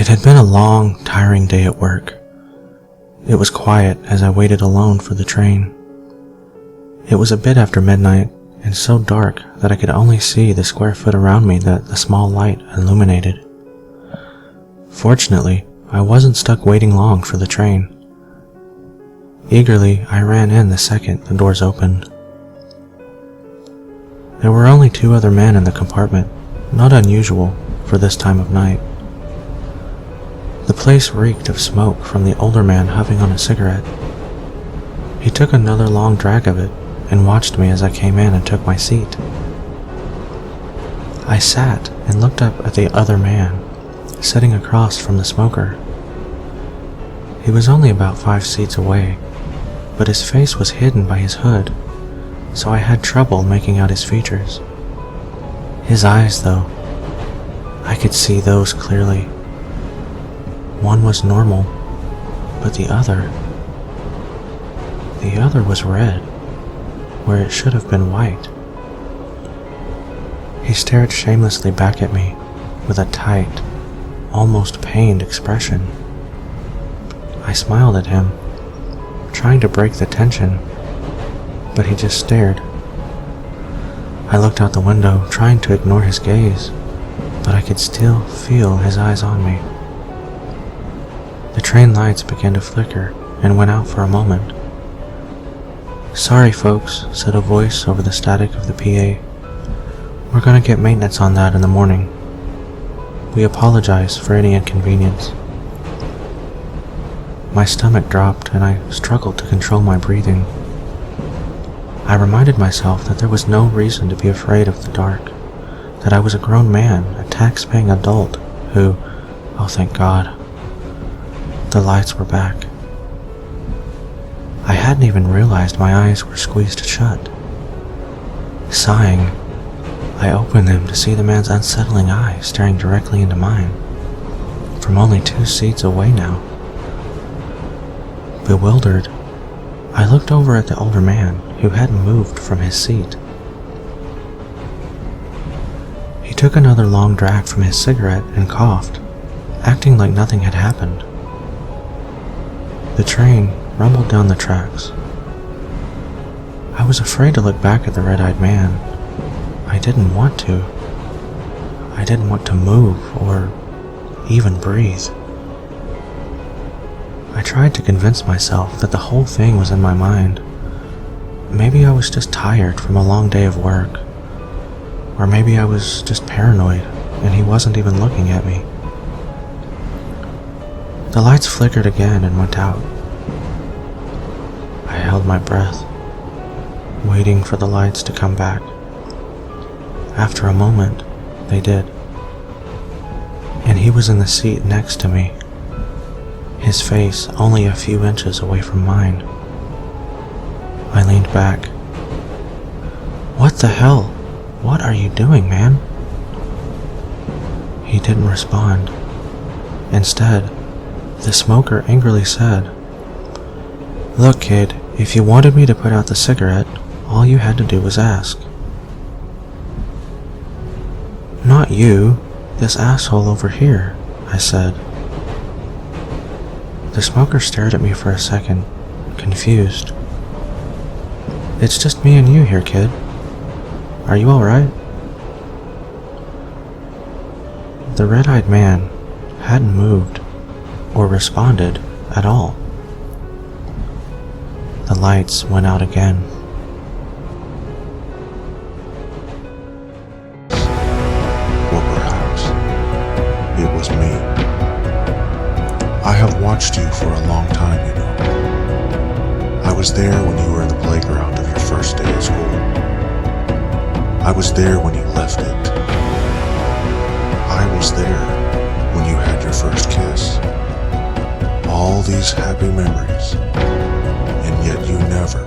It had been a long, tiring day at work. It was quiet as I waited alone for the train. It was a bit after midnight and so dark that I could only see the square foot around me that the small light illuminated. Fortunately, I wasn't stuck waiting long for the train. Eagerly, I ran in the second the doors opened. There were only 2 other men in the compartment, not unusual for this time of night. The place reeked of smoke from the older man huffing on a cigarette. He took another long drag of it and watched me as I came in and took my seat. I sat and looked up at the other man, sitting across from the smoker. He was only about 5 seats away, but his face was hidden by his hood, so I had trouble making out his features. His eyes, though, I could see those clearly. One was normal, but the other was red, where it should have been white. He stared shamelessly back at me with a tight, almost pained expression. I smiled at him, trying to break the tension, but he just stared. I looked out the window, trying to ignore his gaze, but I could still feel his eyes on me. The train lights began to flicker and went out for a moment. "Sorry, folks," said a voice over the static of the PA. "We're gonna get maintenance on that in the morning. We apologize for any inconvenience." My stomach dropped and I struggled to control my breathing. I reminded myself that there was no reason to be afraid of the dark, that I was a grown man, a tax-paying adult who, oh thank God, the lights were back. I hadn't even realized my eyes were squeezed shut. Sighing, I opened them to see the man's unsettling eyes staring directly into mine, from only 2 seats away now. Bewildered, I looked over at the older man who hadn't moved from his seat. He took another long drag from his cigarette and coughed, acting like nothing had happened. The train rumbled down the tracks. I was afraid to look back at the red-eyed man. I didn't want to. I didn't want to move or even breathe. I tried to convince myself that the whole thing was in my mind. Maybe I was just tired from a long day of work. Or maybe I was just paranoid and he wasn't even looking at me. The lights flickered again and went out. I held my breath, waiting for the lights to come back. After a moment, they did. And he was in the seat next to me, his face only a few inches away from mine. I leaned back. "What the hell? What are you doing, man?" He didn't respond. Instead, the smoker angrily said, "Look, kid, if you wanted me to put out the cigarette, all you had to do was ask." "Not you, this asshole over here," I said. The smoker stared at me for a second, confused. "It's just me and you here, kid. Are you alright?" The red-eyed man hadn't moved or responded at all. The lights went out again. Or perhaps it was me. I have watched you for a long time, you know. I was there when you were in the playground of your first day at school. I was there when you left it. I was there when you had your first kiss. All these happy memories, and yet you never